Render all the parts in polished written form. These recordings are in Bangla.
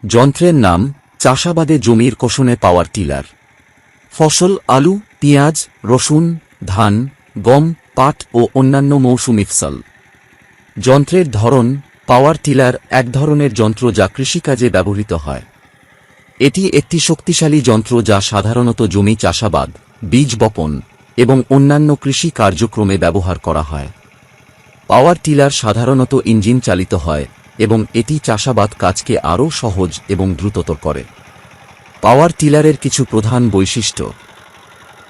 যন্ত্রের নাম চাষাবাদে জমির কোষণে পাওয়ার টিলার। ফসল আলু, পেঁয়াজ, রসুন, ধান, গম, পাট ও অন্যান্য মৌসুমী ফসল। যন্ত্রের ধরন পাওয়ার টিলার এক ধরনের যন্ত্র যা কৃষিকাজে ব্যবহৃত হয়। এটি একটি শক্তিশালী যন্ত্র যা সাধারণত জমি চাষাবাদ, বীজ বপন এবং অন্যান্য কৃষি কার্যক্রমে ব্যবহার করা হয়। পাওয়ার টিলার সাধারণত ইঞ্জিন চালিত হয় এবং এটি চাষাবাদ কাজকে আরও সহজ এবং দ্রুততর করে। পাওয়ার টিলারের কিছু প্রধান বৈশিষ্ট্য।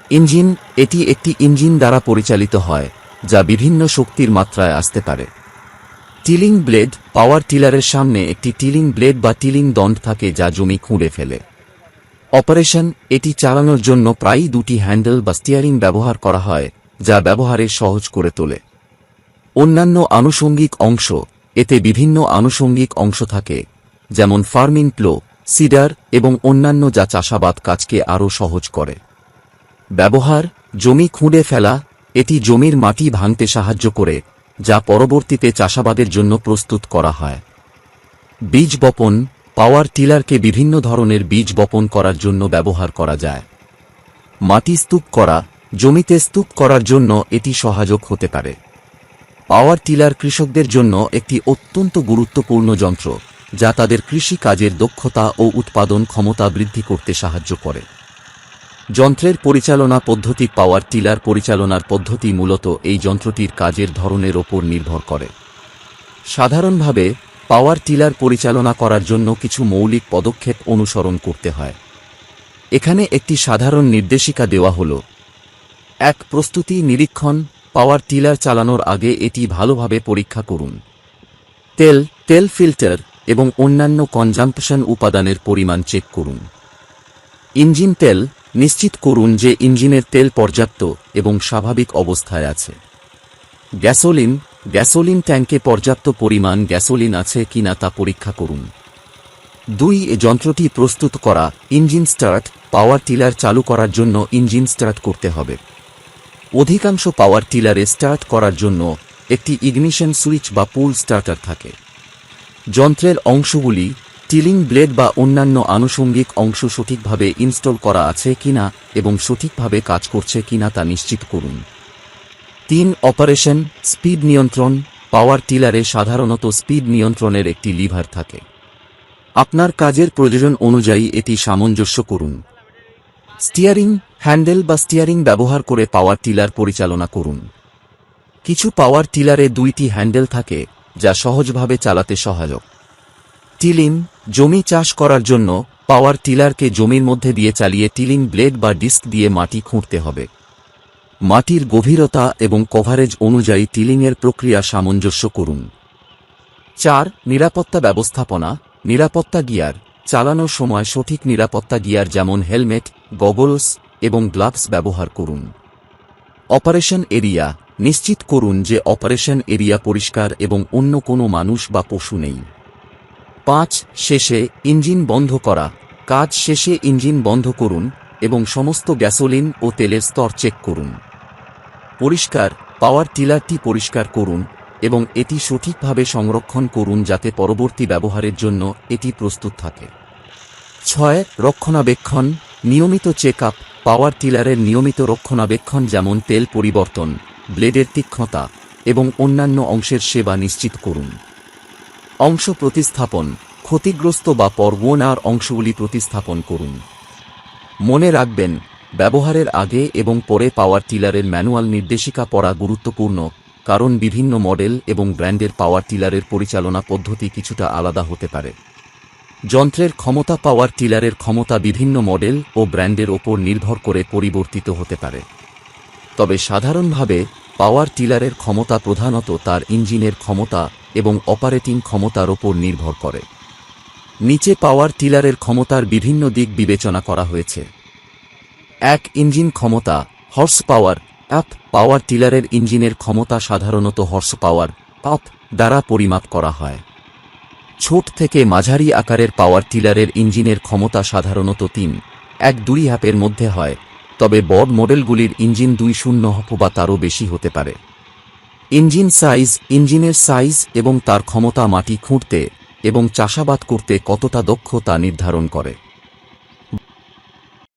ইঞ্জিন, এটি একটি ইঞ্জিন দ্বারা পরিচালিত হয় যা বিভিন্ন শক্তির মাত্রায় আসতে পারে। টিলিং ব্লেড, পাওয়ার টিলারের সামনে একটি টিলিং ব্লেড বা টিলিং দণ্ড থাকে যা জমি খুঁড়ে ফেলে। অপারেশন, এটি চালানোর জন্য প্রায়ই দুটি হ্যান্ডেল বা স্টিয়ারিং ব্যবহার করা হয় যা ব্যবহারে সহজ করে তোলে। অন্যান্য আনুষঙ্গিক অংশ, এতে বিভিন্ন আনুষঙ্গিক অংশ থাকে যেমন ফার্মিং প্লো, সিডার এবং অন্যান্য যা চাষাবাদ কাজকে আরও সহজ করে। ব্যবহার, জমি খুঁড়ে ফেলা, এটি জমির মাটি ভাঙতে সাহায্য করে যা পরবর্তীতে চাষাবাদের জন্য প্রস্তুত করা হয়। বীজ বপন, পাওয়ার টিলারকে বিভিন্ন ধরনের বীজ বপন করার জন্য ব্যবহার করা যায়। মাটি স্তূপ করা, জমিতে স্তূপ করার জন্য এটি সহায়ক হতে পারে। পাওয়ার টিলার কৃষকদের জন্য একটি অত্যন্ত গুরুত্বপূর্ণ যন্ত্র যা তাদের কৃষি কাজের দক্ষতা ও উৎপাদন ক্ষমতা বৃদ্ধি করতে সাহায্য করে। যন্ত্রের পরিচালনা পদ্ধতি, পাওয়ার টিলার পরিচালনার পদ্ধতি মূলত এই যন্ত্রটির কাজের ধরনের ওপর নির্ভর করে। সাধারণভাবে পাওয়ার টিলার পরিচালনা করার জন্য কিছু মৌলিক পদক্ষেপ অনুসরণ করতে হয়। এখানে একটি সাধারণ নির্দেশিকা দেওয়া হল। ১. প্রস্তুতি নিরীক্ষণ, পাওয়ার টিলার চালানোর আগে এটি ভালোভাবে পরীক্ষা করুন। তেল ফিল্টার এবং অন্যান্য কনজাম্পশন উপাদানের পরিমাণ চেক করুন। ইঞ্জিন তেল, নিশ্চিত করুন যে ইঞ্জিনের তেল পর্যাপ্ত এবং স্বাভাবিক অবস্থায় আছে। গ্যাসোলিন ট্যাঙ্কে পর্যাপ্ত পরিমাণ গ্যাসোলিন আছে কিনা তা পরীক্ষা করুন। ২. যন্ত্রটি প্রস্তুত করা, ইঞ্জিন স্টার্ট, পাওয়ার টিলার চালু করার জন্য ইঞ্জিন স্টার্ট করতে হবে। অধিকাংশ পাওয়ার টিলারে স্টার্ট করার জন্য একটি ইগনিশন সুইচ বা পুল স্টার্টার থাকে। যন্ত্রের অংশগুলি, টিলিং ব্লেড বা অন্যান্য আনুষঙ্গিক অংশ সঠিকভাবে ইনস্টল করা আছে কিনা এবং সঠিকভাবে কাজ করছে কিনা তা নিশ্চিত করুন। ৩. অপারেশন, স্পিড নিয়ন্ত্রণ, পাওয়ার টিলারে সাধারণত স্পিড নিয়ন্ত্রণের একটি লিভার থাকে। আপনার কাজের প্রয়োজন অনুযায়ী এটি সামঞ্জস্য করুন। স্টিয়ারিং, হ্যান্ডেল বা স্টিয়ারিং ব্যবহার করে পাওয়ার টিলার পরিচালনা করুন। কিছু পাওয়ার টিলারে ২টি হ্যান্ডেল থাকে যা সহজভাবে চালাতে সহায়ক। টিলিং, জমি চাষ করার জন্য পাওয়ার টিলারকে জমির মধ্যে দিয়ে চালিয়ে টিলিং ব্লেড বা ডিস্ক দিয়ে মাটি খুঁড়তে হবে। মাটির গভীরতা এবং কভারেজ অনুযায়ী টিলিংয়ের প্রক্রিয়া সামঞ্জস্য করুন। ৪. নিরাপত্তা ব্যবস্থাপনা, নিরাপত্তা গিয়ার, চালানোর সময় সঠিক নিরাপত্তা গিয়ার যেমন হেলমেট, গগলস এবং গ্লাভস ব্যবহার করুন। অপারেশন এরিয়া, নিশ্চিত করুন যে অপারেশন এরিয়া পরিষ্কার এবং অন্য কোনো মানুষ বা পশু নেই। ৫. শেষে ইঞ্জিন বন্ধ করা, কাজ শেষে ইঞ্জিন বন্ধ করুন এবং সমস্ত গ্যাসোলিন ও তেলের স্তর চেক করুন। পরিষ্কার, পাওয়ার টিলারটি পরিষ্কার করুন এবং এটি সঠিকভাবে সংরক্ষণ করুন যাতে পরবর্তী ব্যবহারের জন্য এটি প্রস্তুত থাকে। ৬. রক্ষণাবেক্ষণ, নিয়মিত চেক আপ, পাওয়ার টিলারের নিয়মিত রক্ষণাবেক্ষণ যেমন তেল পরিবর্তন, ব্লেডের তীক্ষ্ণতা এবং অন্যান্য অংশের সেবা নিশ্চিত করুন। অংশ প্রতিস্থাপন, ক্ষতিগ্রস্ত বা পর্বনার অংশগুলি প্রতিস্থাপন করুন। মনে রাখবেন, ব্যবহারের আগে এবং পরে পাওয়ার টিলারের ম্যানুয়াল নির্দেশিকা পড়া গুরুত্বপূর্ণ, কারণ বিভিন্ন মডেল এবং ব্র্যান্ডের পাওয়ার টিলারের পরিচালনা পদ্ধতি কিছুটা আলাদা হতে পারে। যন্ত্রের ক্ষমতা, পাওয়ার টিলারের ক্ষমতা বিভিন্ন মডেল ও ব্র্যান্ডের ওপর নির্ভর করে পরিবর্তিত হতে পারে। তবে সাধারণভাবে পাওয়ার টিলারের ক্ষমতা প্রধানত তার ইঞ্জিনের ক্ষমতা এবং অপারেটিং ক্ষমতার ওপর নির্ভর করে। নিচে পাওয়ার টিলারের ক্ষমতার বিভিন্ন দিক বিবেচনা করা হয়েছে। ১. ইঞ্জিন ক্ষমতা, হর্স পাওয়ার আপ, পাওয়ার টিলারের ইঞ্জিনের ক্ষমতা সাধারণত হর্স পাওয়ার আপ দ্বারা পরিমাপ করা হয়। ছোট থেকে মাঝারি আকারের পাওয়ার টিলারের ইঞ্জিনের ক্ষমতা সাধারণত ৩.১-২ হ্যাপের মধ্যে হয়, তবে বড় মডেলগুলির ইঞ্জিন ২.০ হপ বা তারও বেশি হতে পারে। ইঞ্জিন সাইজ, ইঞ্জিনের সাইজ এবং তার ক্ষমতা মাটি খুঁড়তে এবং চাষাবাদ করতে কতটা দক্ষ তা নির্ধারণ করে।